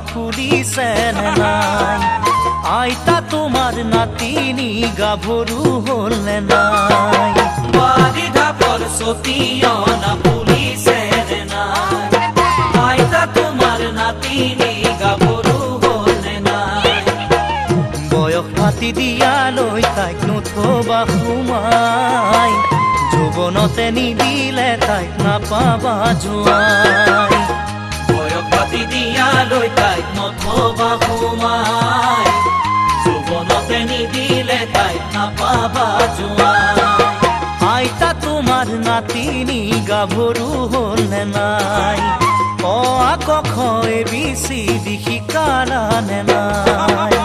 খুলিছে নে নাই? আইতা তোমাৰ নাতিনি গাভৰু হ'ল নে নাই? বাৰি ঢাপৰ চতিয়না পুলিছে নে নাই? আইতা তোমাৰ নাতিনি গাভৰু হ'ল নে নাই? বয়স পাতি দিয়ালৈ তাইক নথবা সোমাই, যৌৱনতে নিদিলে তাইক নাপাবা জোঁৱাই। বয়স পাতি দিয়ালৈ তাইক নথবা সোমাই, যৌৱনতে নিদিলে তাইক নাপাবা জোঁৱাই। আইতা তোমাৰ নাতিনি গাভৰু হ'ল নে নাই? অ আ ক খ এ বি চি ডি শিকালা নে নাই?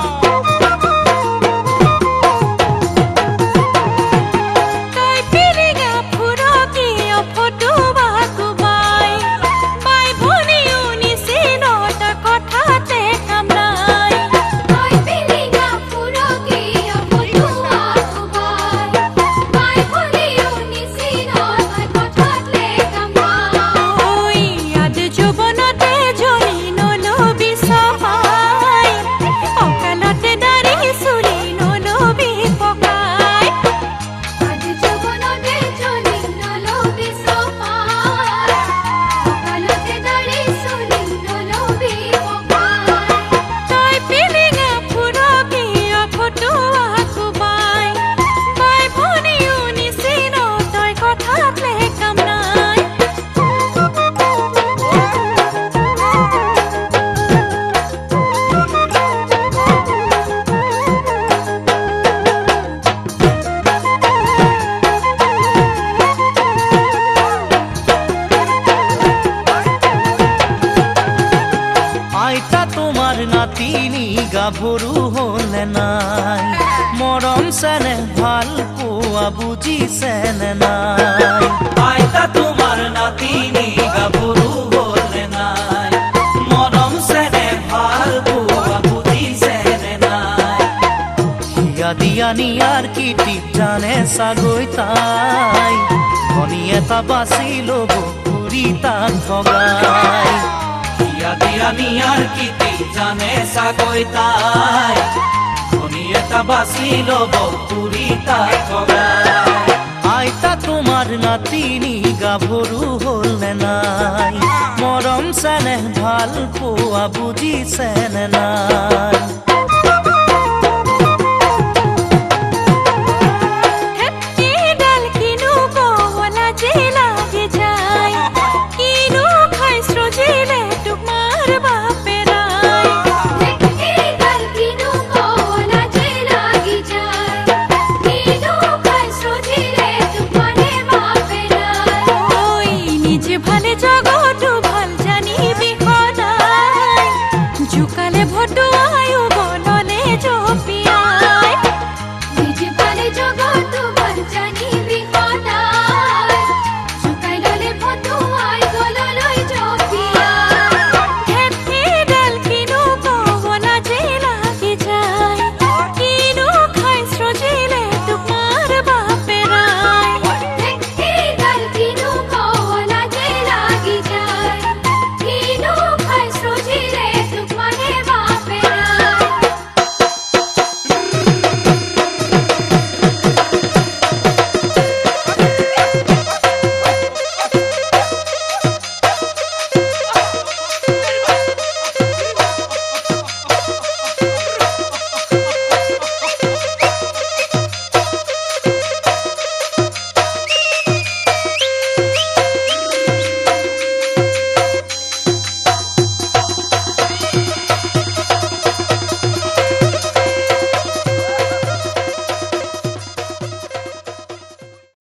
আইতা তোমাৰ নাতিনি গাভৰু হ'ল নে নাই? মৰম চেনেহ ভাল পোৱা বুজিছে নে নাই? আইতা তোমাৰ নাতিনি গাভৰু হ'ল নে নাই? মৰম চেনেহ ভাল পোৱা বুজিছে নে নাই? হিয়া দিয়া নিয়াৰ কীৰ্তি জানে চাগৈ তাই, ধনী এটা বাচি ল'ব ঘূৰি তাক ঠগাই। দিয়া নিয়াৰ কীৰ্তি জানে চাগৈ তাই, ধনী এটা বাচি ল'ব ঘূৰি তাক ঠগাই। আইতা তোমাৰ নাতিনি গাভৰু হ'ল নে নাই? মৰম চেনেহ ভাল পোৱা বুজিছে নে নাই?